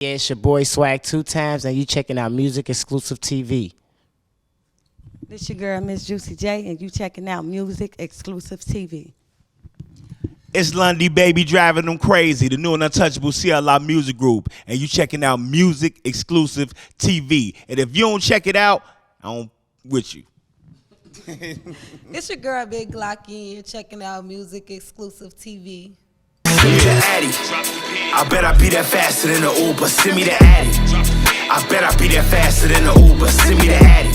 Yeah, it's your boy Swag 2 times, and you checking out Music Exclusive TV. This your girl, Miss Juicy J, and you checking out Music Exclusive TV. It's Lundy Baby driving them crazy, the new and untouchable CLR music group, and you checking out Music Exclusive TV. And if you don't check it out, I don't with you. It's your girl, Big Glocky, and you're checking out Music Exclusive TV. Send me the Addy. I bet I be that faster than the Uber. Send me the Addy. I bet I be that faster than the Uber. Send me the Addy.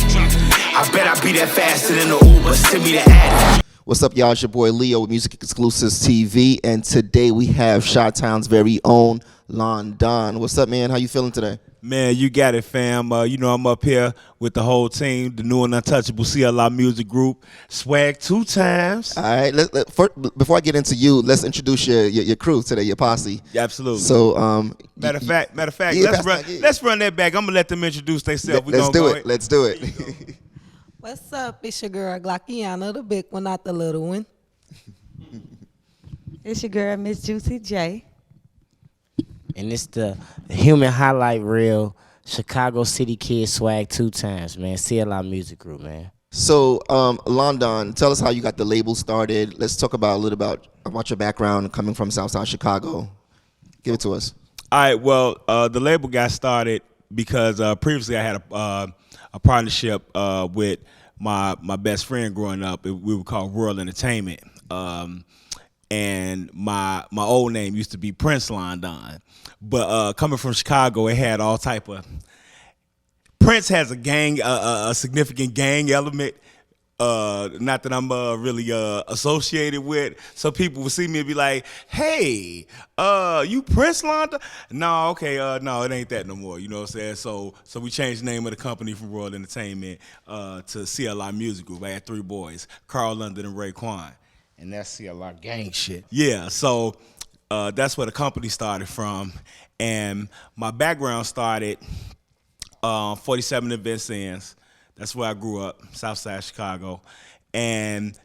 I bet I be that faster than the Uber. Send me the Addy. What's up, y'all? It's your boy Leo with Music Exclusives TV, and today we have Chi-Town's very own Lon Don. What's up, man? How you feeling today? Man, you got it, fam. You know I'm up here with the whole team, the new and untouchable CLR music group, Swag 2 times. All right. Before I get into you, let's introduce your crew today, your posse. Absolutely. So, matter of fact, yeah, let's run that back. I'm gonna let them introduce themselves. Let's do it. Let's do it. What's up? It's your girl, Glockyana, the big one, not the little one. It's your girl, Miss Juicy J. And it's the human highlight reel, Chicago City Kid Swag 2 times, man. CLR Music Group, man. So, Lon Don, tell us how you got the label started. Let's talk about a little about your background coming from Southside Chicago. Give it to us. All right. Well, the label got started because previously I had a partnership with my best friend growing up. We were called World Entertainment. And my old name used to be Prince Lon Don. But coming from Chicago, it had all type of. Prince has a gang, a significant gang element. Not that I'm really associated with. So people would see me and be like, "Hey, you Prince Lon Don?" No, okay, no, it ain't that no more. You know what I'm saying? So we changed the name of the company from World Entertainment to CLR Music Group. I had 3 boys, Carl London and Raekwon. And that's CLR gang shit. Yeah, so that's where the company started from. And my background started 47 in Vincennes. That's where I grew up, Southside Chicago. And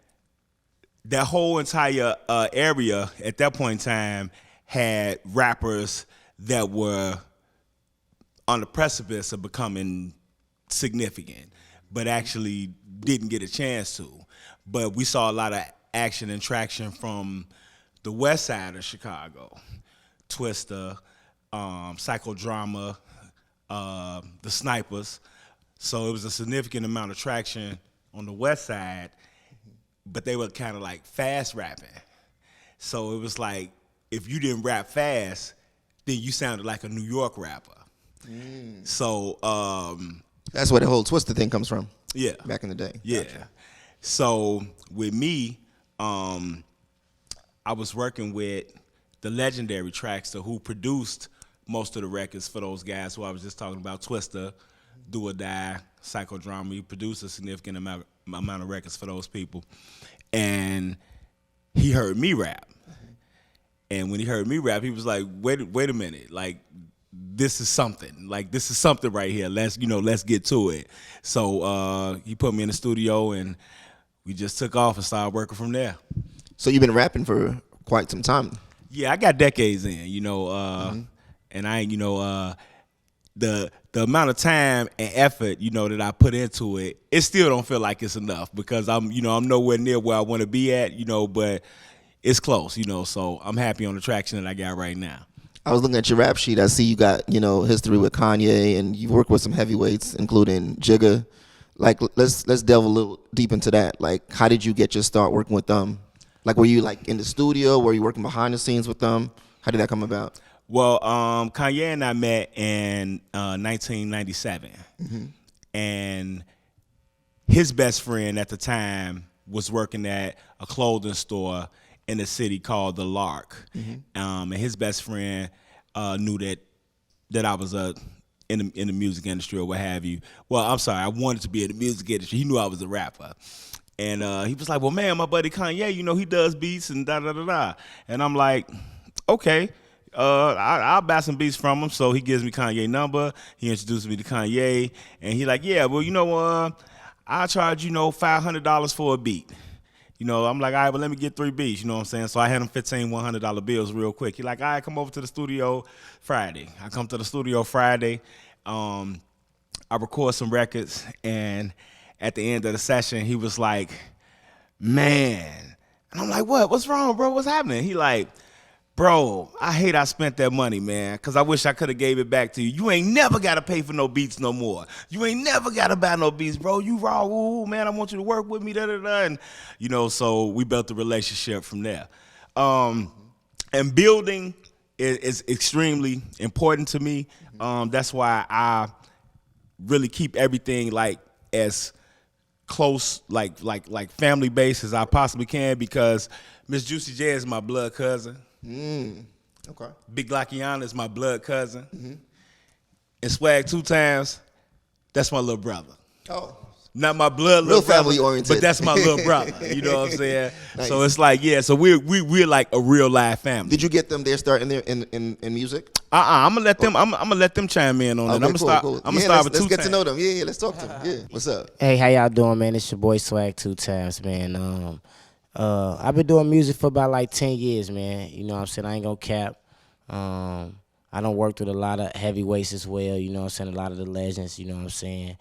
that whole entire area at that point in time had rappers that were on the precipice of becoming significant, but actually didn't get a chance to. But we saw a lot of action and traction from the west side of Chicago, Twista, Psychodrama, the Snipers. So it was a significant amount of traction on the west side, but they were kind of like fast rapping. So it was like, if you didn't rap fast, then you sounded like a New York rapper. So That's where the whole Twister thing comes from. Yeah. Back in the day. Yeah. Gotcha. So with me, I was working with the legendary Traxter, who produced most of the records for those guys who I was just talking about, Twista, Do or Die, Psychodrama. He produced a significant amount of records for those people. And he heard me rap. And when he heard me rap, he was like, wait a minute, like, this is something. Like, this is something right here. Let's get to it. So he put me in the studio, and we just took off and started working from there. So you've been rapping for quite some time. Yeah, I got decades in, and I, the amount of time and effort, that I put into it, it still don't feel like it's enough because I'm nowhere near where I want to be at, but it's close, so I'm happy on the traction that I got right now. I was looking at your rap sheet. I see you got, history with Kanye, and you've worked with some heavyweights, including Jigga. Like, let's delve a little deep into that. Like, how did you get your start working with them? Like, were you like in the studio? Were you working behind the scenes with them? How did that come about? Well, Kanye and I met in 1997, and his best friend at the time was working at a clothing store in the city called The Lark, and his best friend knew that I was in the music industry or what have you. Well, I'm sorry, I wanted to be in the music industry. He knew I was a rapper. And he was like, well, man, my buddy Kanye, he does beats and da-da-da-da. And I'm like, okay, I'll buy some beats from him. So he gives me Kanye number. He introduces me to Kanye. And he like, yeah, well, I'll charge, $500 for a beat. You know, I'm like, all right, well, let me get 3 beats. You know what I'm saying? So I had him 15 $100 bills real quick. He like, all right, come over to the studio Friday. I come to the studio Friday. I record some records, and at the end of the session, he was like, man. And I'm like, what? What's wrong, bro? What's happening? He like, bro, I hate I spent that money, man, because I wish I could have gave it back to you. You ain't never got to pay for no beats no more. You ain't never got to buy no beats, bro. You raw, woo, man, I want you to work with me, da-da-da. And, you know, so we built a relationship from there. And building is extremely important to me. That's why I really keep everything like as close, like family based as I possibly can, because Miss Juicy J is my blood cousin. Okay. Big Glockyana is my blood cousin. And Swag 2 Times, that's my little brother. Oh. Not my blood, Real little family brother, oriented. but that's my little brother. You know what I'm saying? Nice. So it's like, yeah. So we're like a real live family. Did you get them there starting there in music? I'm gonna let them. I'm gonna let them chime in on it. I'm gonna start. Cool. I'm gonna start with let's 2 get Times. to know them. Yeah, let's talk to them. Yeah, what's up? Hey, how y'all doing, man? It's your boy Swag 2 Times, man. I've been doing music for about like 10 years, man. You know what I'm saying? I ain't gonna cap. I done worked with a lot of heavyweights as well, you know what I'm saying? A lot of the legends, you know what I'm saying?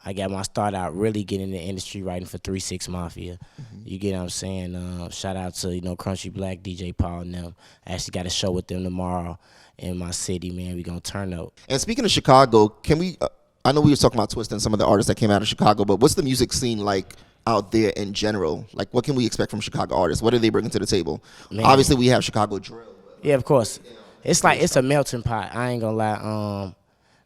I got my start out really getting in the industry writing for 3-6 Mafia. You get what I'm saying? Shout out to, you know, Crunchy Black, DJ Paul and them. I actually got a show with them tomorrow in my city, man. We gonna turn up. And speaking of Chicago, can we? I know we were talking about Twist and some of the artists that came out of Chicago, but what's the music scene like out there in general? Like, what can we expect from Chicago artists? What are they bringing to the table? Man. Obviously, we have Chicago drill. Yeah, of course. It's like it's a melting pot. I ain't gonna lie.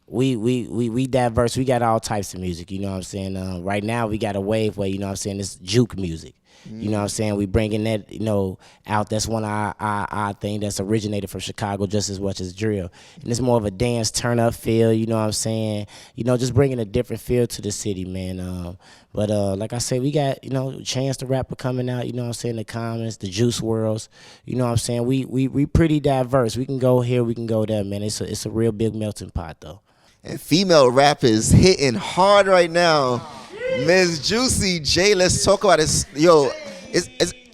We diverse. We got all types of music. You know what I'm saying? Right now we got a wave where, you know what I'm saying, it's juke music. You know what I'm saying? We bringing that, you know, out. That's one of our thing that's originated from Chicago just as much as drill. And it's more of a dance turn up feel, you know what I'm saying? You know, just bringing a different feel to the city, man. But like I said, we got, you know, Chance the Rapper coming out, you know what I'm saying, the Commons, the Juice Worlds, you know what I'm saying? We pretty diverse. We can go here, we can go there, man. It's a real big melting pot though. And female rap is hitting hard right now. Miss Juicy J, let's talk about this. Yo,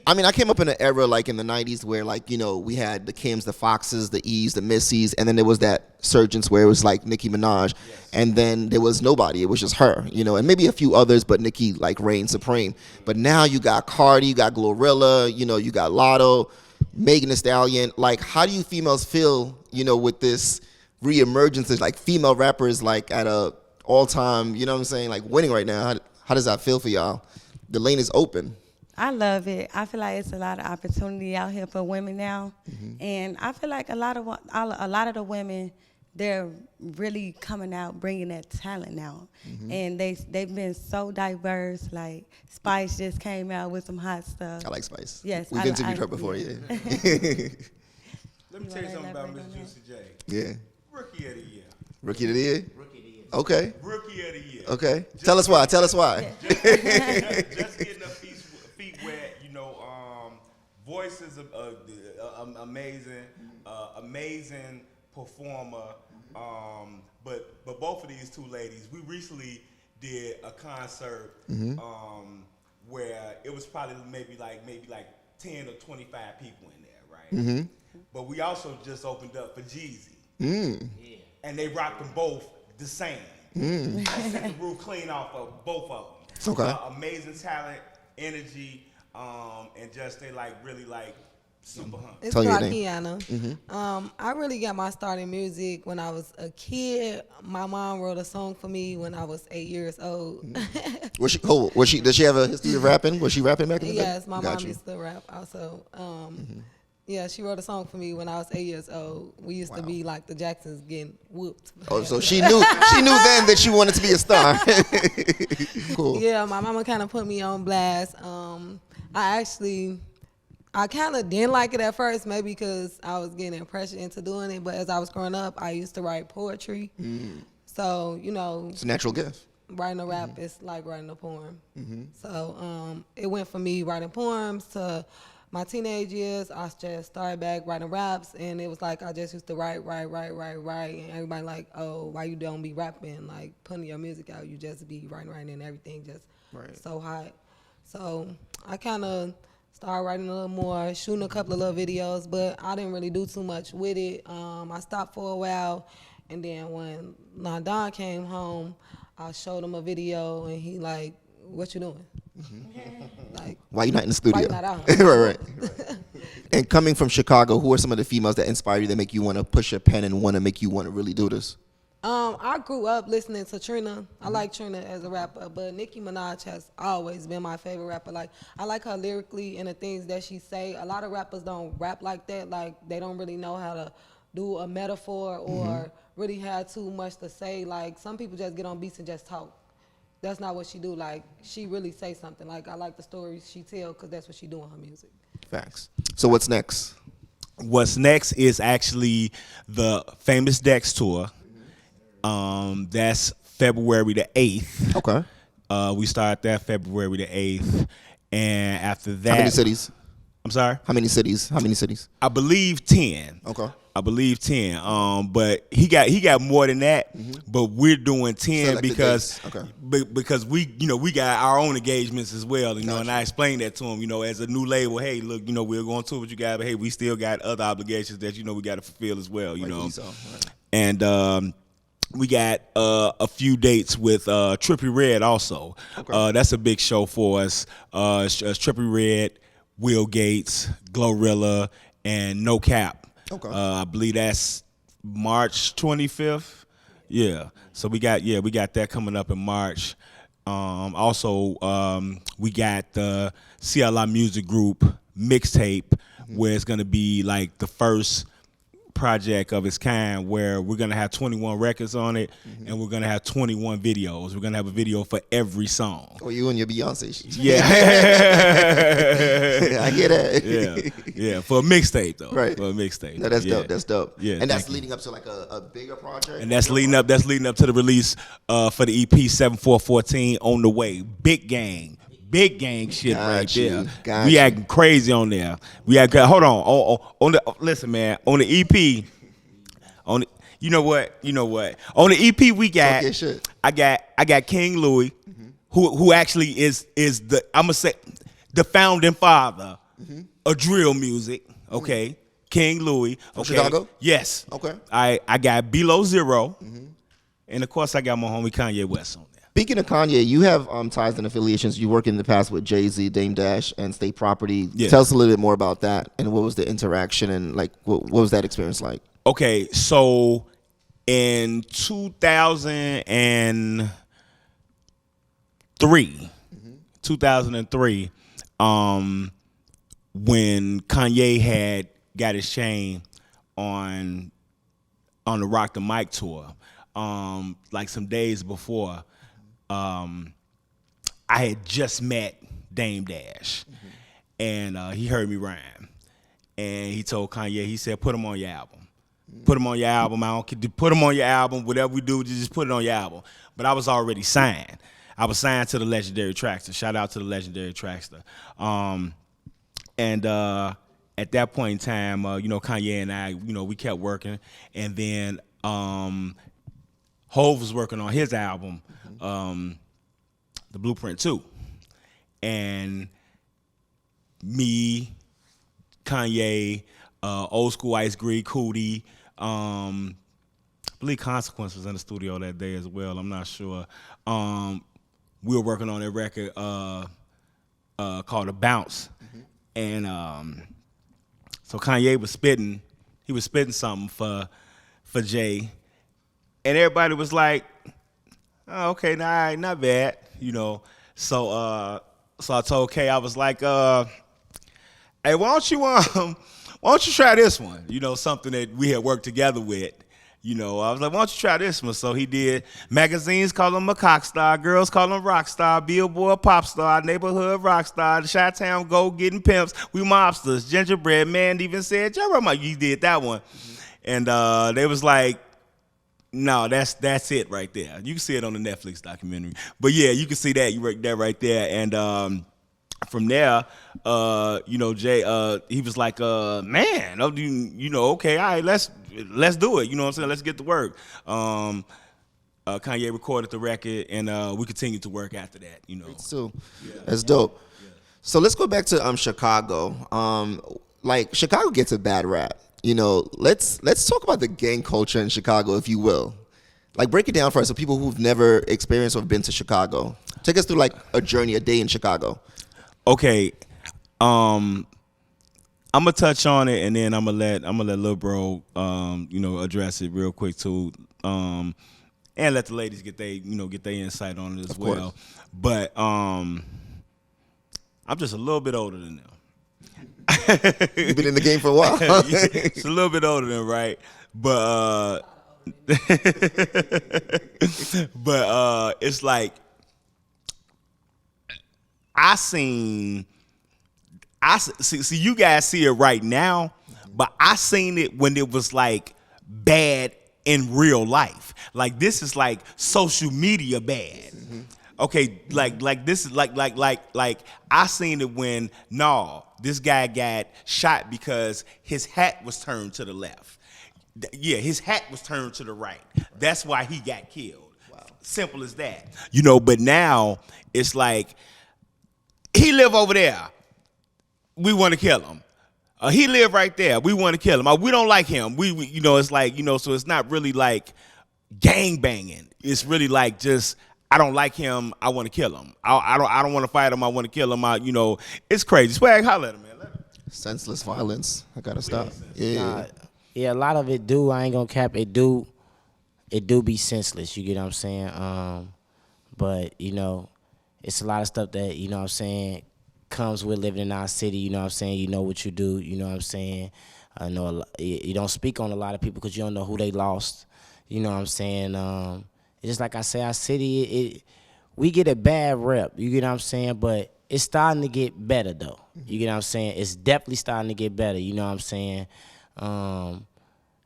I mean, I came up in an era like in the 90s where, like, you know, we had the Kims, the Foxes, the Eves, the Missies, and then there was that surgence where it was like Nicki Minaj, and then there was nobody. It was just her, you know, and maybe a few others, but Nicki like reigned supreme. But now you got Cardi, you got Glorilla, you know, you got Lotto, Megan Thee Stallion. Like, how do you females feel, you know, with this reemergence of like female rappers like at a all-time, you know what I'm saying, like winning right now? How does that feel for y'all? The lane is open. I love it. I feel like it's a lot of opportunity out here for women now, and I feel like a lot of the women, they're really coming out, bringing that talent out, and they've been so diverse. Like Spice just came out with some hot stuff. I like Spice. Yes, we've interviewed her before. Yeah. Let me tell you something about Miss Juicy J. Yeah. Rookie of the year. Rookie of the year. Okay. Rookie of the year. Okay. Tell us why. Tell us why. Just getting her feet wet, you know. Voice is amazing, amazing performer. But both of these two ladies, we recently did a concert where it was probably maybe like 10 or 25 people in there, right? But we also just opened up for Jeezy. Yeah. And they rocked them both the same. I set the roof clean off of both of them. Okay. Amazing talent, energy, and just they like really like super hungry. It's Tell your Glockyana. I really got my start in music when I was a kid. My mom wrote a song for me when I was 8 years old. Does she have a history of rapping? Was she rapping back in the day? Yes, my mom you. used to rap also. Yeah, she wrote a song for me when I was 8 years old. We used to be like the Jacksons getting whooped. Oh, so she knew then that she wanted to be a star. Cool. Yeah, my mama kind of put me on blast. I kind of didn't like it at first, maybe because I was getting pressured into doing it. But as I was growing up, I used to write poetry. So, you know. It's a natural gift. Writing a rap is like writing a poem. So it went from me writing poems to my teenage years. I just started back writing raps, and it was like I just used to write. And everybody like, oh, why you don't be rapping, like putting your music out? You just be writing, and everything just so hot. So I kind of started writing a little more, shooting a couple of little videos, but I didn't really do too much with it. I stopped for a while, and then when Lon Don came home, I showed him a video, and he like, "What you doing? Like, Why you not in the studio? why you not out?" right. And coming from Chicago, who are some of the females that inspire you, that make you want to push your pen and want to make you want to really do this? I grew up listening to Trina. I like Trina as a rapper, but Nicki Minaj has always been my favorite rapper. Like, I like her lyrically and the things that she say. A lot of rappers don't rap like that. Like, they don't really know how to do a metaphor or really have too much to say. Like, some people just get on beats and just talk. That's not what she do. Like, she really say something. Like, I like the stories she tell because that's what she do in her music. Facts. So what's next? What's next is actually the Famous Dex tour. That's February the 8th. Okay. We start that February the 8th. And after that... How many cities? I'm sorry? How many cities? I believe 10. Okay. I believe 10. But he got more than that. But we're doing 10 Selected because dates. Okay. because we got our own engagements as well. You know, and I explained that to him. You know, as a new label, hey, look, you know, we're going to what you got, but hey, we still got other obligations that we got to fulfill as well. You know, so. Right. And we got a few dates with Trippie Redd also. Okay. That's a big show for us. It's Trippie Redd, Will Gates, Glorilla, and No Cap. Okay. I believe that's March 25th. Yeah. So we got that coming up in March. Also, we got the CLR Music Group mixtape, where it's gonna be like the first project of its kind, where we're gonna have 21 records on it, and we're gonna have 21 videos. We're gonna have a video for every song. Oh, you and your Beyonce shit. Yeah. I get that. Yeah. For a mixtape though. Right. For a mixtape. No, that's Yeah. dope. That's dope. Yeah, And that's thank you. leading up to like a bigger project. And that's leading up to the release for the EP 7414 on the way. Big gang shit Got right you. there. Got We you. acting crazy on there. Hold on. Listen, man, on the EP, you know what? On the EP we got Talk your shit. I got King Louis, who actually is the, I'm gonna say, the founding father of drill music. Okay. King Louis. Okay. Chicago? Yes. Okay. I got Below Zero. And of course I got my homie Kanye West on there. Speaking of Kanye, you have ties and affiliations. You worked in the past with Jay-Z, Dame Dash, and State Property. Yeah. Tell us a little bit more about that, and what was the interaction, and like what was that experience like? Okay, so in 2003, when Kanye had got his chain on the Rock the Mic tour, like some days before, I had just met Dame Dash, and he heard me rhyme, and he told Kanye, he said, "Put him on your album. Put him on your album. I don't care. Put him on your album. Whatever we do, just put it on your album." But I was already signed. I was signed to the legendary Traxster. Shout out to the legendary Traxster. And at that point in time, Kanye and I, we kept working, and then Hov was working on his album, The Blueprint 2. And me, Kanye, Old School Ice Greek, Cootie, I believe Consequence was in the studio that day as well. I'm not sure. We were working on a record called A Bounce. And so Kanye was spitting. He was spitting something for Jay. And everybody was like, "Oh, okay, nah, all right, not bad," So I told Kay, I was like, "Hey, why don't you try this one?" Something that we had worked together with. I was like, "Why don't you try this one?" So he did. Magazines call him a cock star, girls call him rock star, Billboard pop star, neighborhood rock star, the Chi-Town go getting pimps, we mobsters, gingerbread man even said, "Joe, you did that one," and they was like, "No, that's it right there." You can see it on the Netflix documentary. But yeah, you can see that right there. And from there, Jay, he was like, "Man, okay, all right, let's do it." You know what I'm saying? Let's get to work. Kanye recorded the record, and we continued to work after that. So that's dope. So let's go back to Chicago. Like Chicago gets a bad rap. You know, let's talk about the gang culture in Chicago, if you will. Like break it down for us, so people who've never experienced or been to Chicago. Take us through like a journey, a day in Chicago. Okay, I'm gonna touch on it, and then I'm gonna let Lil Bro, address it real quick too, and let the ladies get their insight on it as well. Course. But I'm just a little bit older than them. You've been in the game for a while. It's a little bit older than right, but it's like I see you guys see it right now, but I seen it when it was like bad in real life. Like this is like social media bad. Okay, like this is like I seen it when this guy got shot because his hat was turned to the left. Yeah, his hat was turned to the right. That's why he got killed. Wow. Simple as that. But now it's like he live over there. We want to kill him. He live right there. We want to kill him. We don't like him. We it's like, so it's not really like gang banging. It's really like just I don't like him. I want to kill him. I don't want to fight him. I want to kill him. It's crazy. Swag, holla at him, man. Senseless violence. I gotta stop. Yeah, a lot of it do. I ain't gonna cap. It do be senseless. You get what I'm saying? But it's a lot of stuff that comes with living in our city. You know what I'm saying? You know what you do. You know what I'm saying? I know you don't speak on a lot of people because you don't know who they lost. You know what I'm saying? It's just like I say, our city, we get a bad rep. You get what I'm saying? But it's starting to get better, though. You get what I'm saying? It's definitely starting to get better. You know what I'm saying?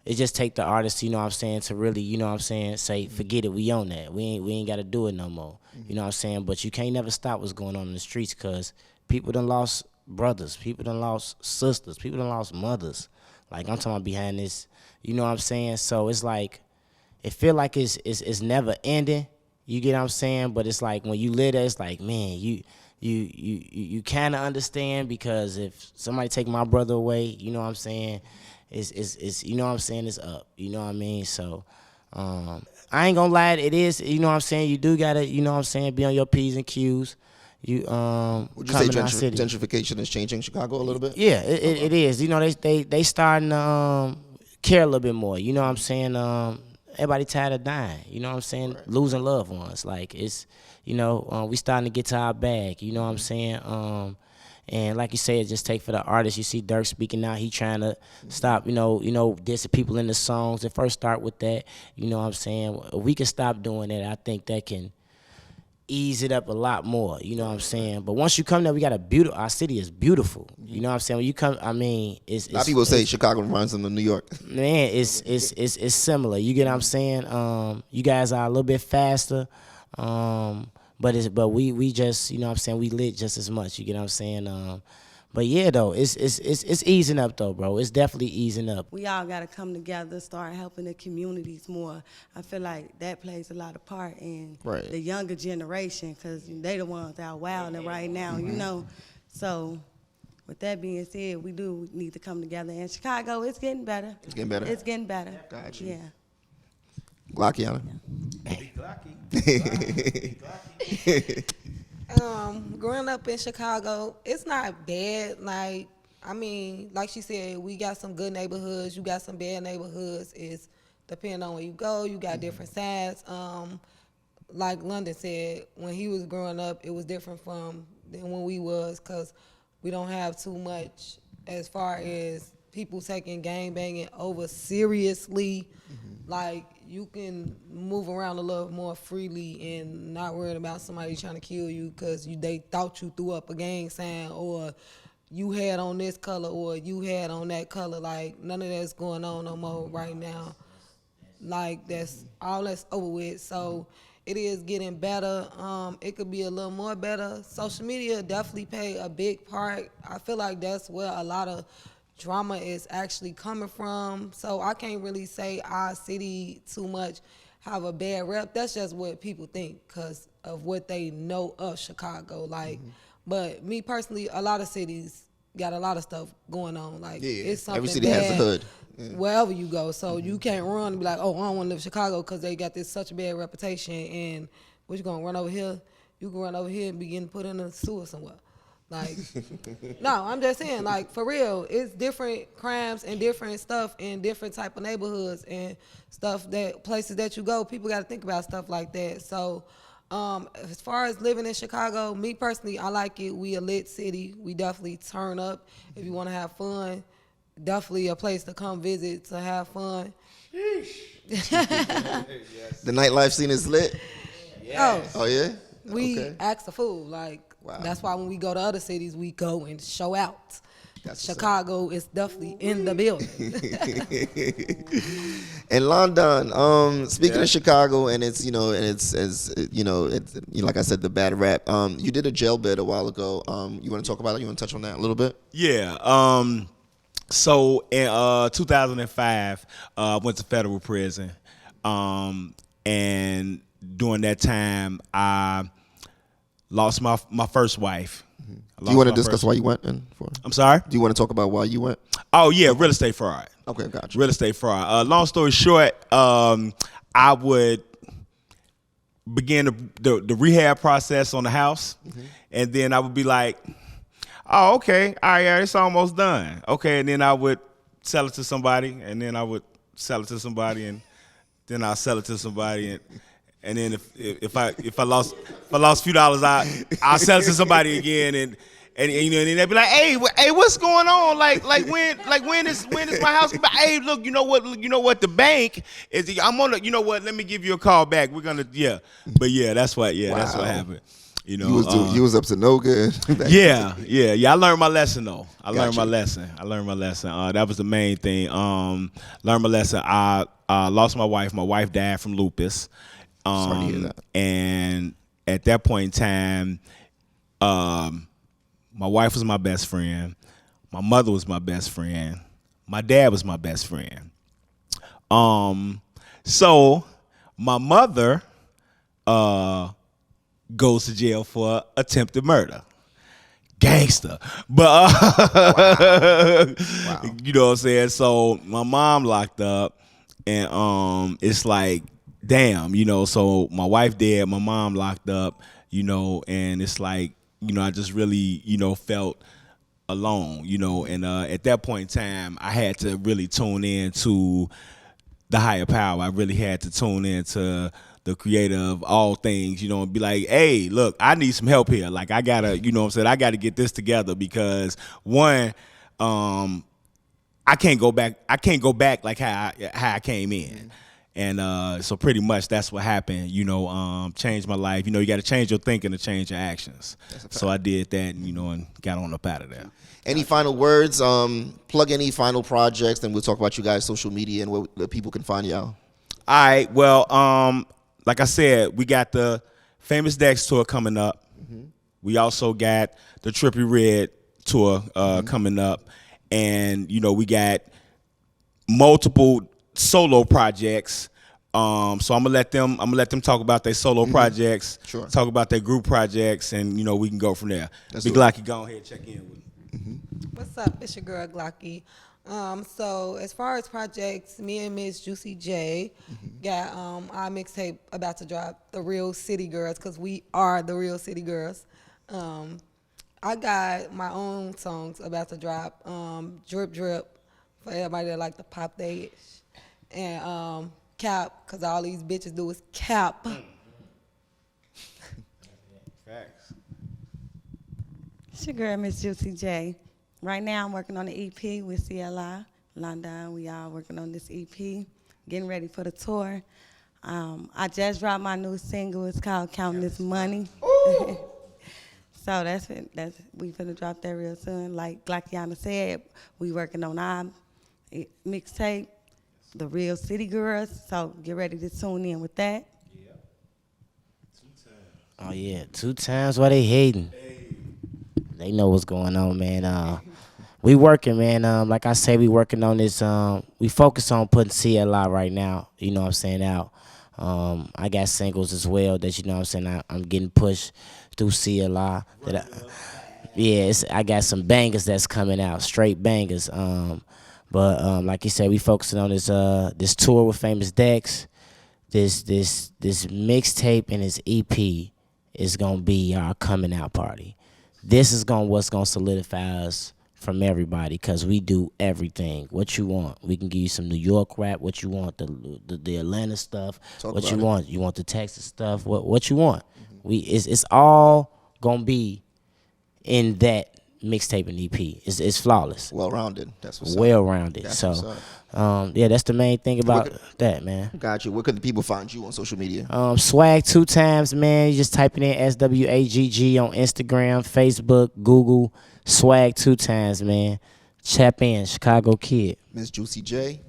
It just take the artist, you know what I'm saying, to really, you know what I'm saying, say, forget it, we own that. We ain't got to do it no more. You know what I'm saying? But you can't never stop what's going on in the streets because people done lost brothers. People done lost sisters. People done lost mothers. Like, I'm talking about behind this, you know what I'm saying? So it's like, it feel like it's never ending. You get what I'm saying? But it's like when you live there, it's like, man, you kind of understand because if somebody take my brother away, you know what I'm saying, it's you know what I'm saying, it's up. You know what I mean? So I ain't gonna lie, it is, you know what I'm saying, you do gotta, you know what I'm saying, be on your P's and Q's. Would you say gentrification is changing Chicago a little bit? Yeah, it is. You know, they starting to care a little bit more. You know what I'm saying? Everybody tired of dying. You know what I'm saying? Right. Losing loved ones. Like it's, we starting to get to our bag. You know what I'm saying? And like you say, it just take for the artist. You see Dirk speaking out. He trying to stop, dissing people in the songs. It first start with that. You know what I'm saying? If we can stop doing that, I think that can ease it up a lot more. You know what I'm saying? But once you come there, we got our city is beautiful. You know what I'm saying? When you come, I mean, it's a lot of people say Chicago reminds them of New York. Man, it's similar. You get what I'm saying? You guys are a little bit faster. But we just, you know what I'm saying, we lit just as much. You get what I'm saying? But yeah, though, it's easing up though, bro. It's definitely easing up. We all got to come together, start helping the communities more. I feel like that plays a lot of part in the younger generation because they the ones out wilding right now, you know. So with that being said, we do need to come together. In Chicago, it's getting better. It's getting better? It's getting better. Got you. Yeah. Glockyana. Hey, Glocky. Growing up in Chicago, it's not bad. Like she said, we got some good neighborhoods. You got some bad neighborhoods. It's depending on where you go. You got different sides. Like London said, when he was growing up, it was different than when we was because we don't have too much as far as people taking gang banging over seriously. Like, you can move around a little more freely and not worrying about somebody trying to kill you because they thought you threw up a gang sign or you had on this color or you had on that color. Like, none of that's going on no more right now. Like, that's over with. So it is getting better. It could be a little more better. Social media definitely play a big part. I feel like that's where a lot of drama is actually coming from. So I can't really say our city too much have a bad rep. That's just what people think because of what they know of Chicago. Like, But me personally, a lot of cities got a lot of stuff going on. Like it's something every city bad has a hood. wherever you go. So you can't run and be like, oh, I don't want to live in Chicago because they got this such a bad reputation. And what you gonna run over here? You can run over here and begin put in a sewer somewhere. Like, no, I'm just saying, like, for real, it's different crimes and different stuff in different type of neighborhoods and stuff that places that you go, people got to think about stuff like that. So, as far as living in Chicago, me personally, I like it. We a lit city. We definitely turn up if you want to have fun. Definitely a place to come visit to have fun. The nightlife scene is lit. Oh yeah. We act a fool. Like, that's why when we go to other cities, we go and show out. Chicago is definitely in the building. And Lon Don, speaking of Chicago, and it's like I said, the bad rap. You did a jail bid a while ago. You want to talk about it? You want to touch on that a little bit? Yeah. So in 2005, I went to federal prison, and during that time, I lost my first wife. Do you want to discuss why you went in for? I'm sorry? Do you want to talk about why you went? Oh, yeah, real estate fraud. Okay, gotcha. Real estate fraud. Long story short, I would begin the rehab process on the house, and then I would be like, oh, okay, all right, yeah, it's almost done. Okay, and then I would sell it to somebody, and then I would sell it to somebody, and then I'll sell it to somebody, and then if I lost a few dollars, I'll sell it to somebody again, and you know, and then they'd be like, hey, what's going on? Like when is my house? Hey, look, you know what? The bank is. I'm on. You know what? Let me give you a call back. We're gonna but that's what happened. You know, you was up to no good. Yeah. I learned my lesson though. I learned my lesson. That was the main thing. Learned my lesson. I lost my wife. My wife died from lupus. Sorry to hear that. And at that point in time, my wife was my best friend. My mother was my best friend. My dad was my best friend. So my mother goes to jail for attempted murder. Gangster. But you know what I'm saying? So my mom locked up, and it's like, damn, you know, so my wife dead, my mom locked up, you know, and it's like, you know, I just really, you know, felt alone, you know, and at that point in time, I had to really tune in to the higher power. I really had to tune in to the creator of all things, you know, and be like, hey, look, I need some help here. Like, I gotta, you know what I'm saying, I gotta get this together because one, I can't go back like how I came in. And so pretty much that's what happened, you know, changed my life. You know, you got to change your thinking to change your actions. So I did that, you know, and got on up out of there. Any final words? Plug any final projects, and we'll talk about you guys' social media and where people can find y'all. All right. Well, like I said, we got the Famous Dex tour coming up. We also got the Trippy Red tour coming up. And, you know, we got multiple solo projects. So I'm gonna let them talk about their solo projects, talk about their group projects, and you know, we can go from there. Big Glocky, go ahead, check in with me. What's up? It's your girl Glocky. So as far as projects, me and Miss Juicy J got our mixtape about to drop, The Real City Girls, because we are the real city girls. I got my own songs about to drop, Drip Drip, for everybody that like to pop their ish. And cap, because all these bitches do is cap. Facts. It's your girl, Miss Juicy J. Right now, I'm working on the EP with CLR, Lon Don. We all working on this EP, getting ready for the tour. I just dropped my new single. It's called Counting This Money. So we finna drop that real soon. Like Glockyana said, we working on our mixtape, The Real City Girls. So get ready to tune in with that. Yeah. 2 times. Oh yeah, 2 times while they hating. They know what's going on, man. We working, man. Like I say, we working on this. We focus on putting CLI right now. You know what I'm saying, out. I got singles as well that, you know what I'm saying, I'm getting pushed through CLR. I got some bangers that's coming out, straight bangers. But like you said, we focusing on this tour with Famous Dex. This mixtape and this EP is gonna be our coming out party. This is what's gonna solidify us from everybody, cause we do everything. What you want, we can give you some New York rap. What you want, the Atlanta stuff. What you want, you want the Texas stuff. What you want, it's all gonna be in that mixtape and EP. It's flawless. Well rounded. That's what's well rounded. That's So, what's that's the main thing about that, man. Got you. Where could the people find you on social media? Swag 2 times, man. You just type it in SWAGG on Instagram, Facebook, Google. Swag 2 times, man. Chap in, Chicago Kid. Miss Juicy J.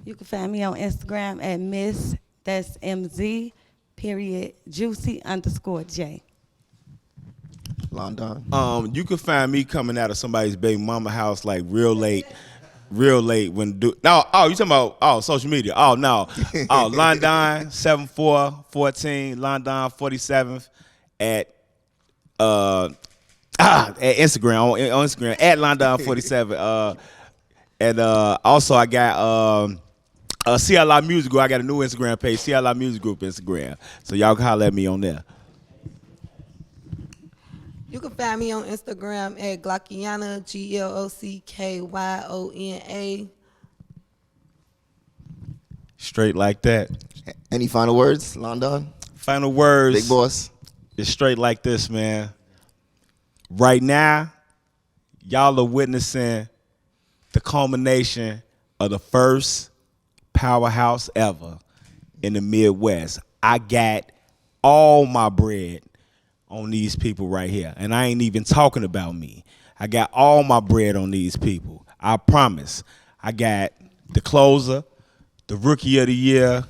You can find me on Instagram at Miss, that's MZ, _Juicy_J. Lon Don. You can find me coming out of somebody's baby mama house like real late when you talking about social media. Lon Don 7414 Lon Don 47th at Instagram on Instagram at Lon Don 47 and also I got CLR Music Group. I got a new Instagram page, CLR Music Group Instagram, so y'all can holler at me on there. You can find me on Instagram at Glockyana, GLOCKYONA. Straight like that. Any final words, Lon Don? Final words. Big boss. It's straight like this, man. Right now, y'all are witnessing the culmination of the first powerhouse ever in the Midwest. I got all my bread on these people right here, and I ain't even talking about me. I got all my bread on these people. I promise. I got the closer, the rookie of the year,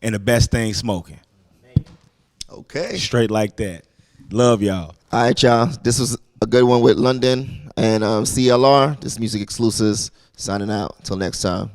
and the best thing smoking. Okay. Straight like that. Love y'all. All right, y'all. This was a good one with London and CLR. This is Music Exclusives signing out. Until next time.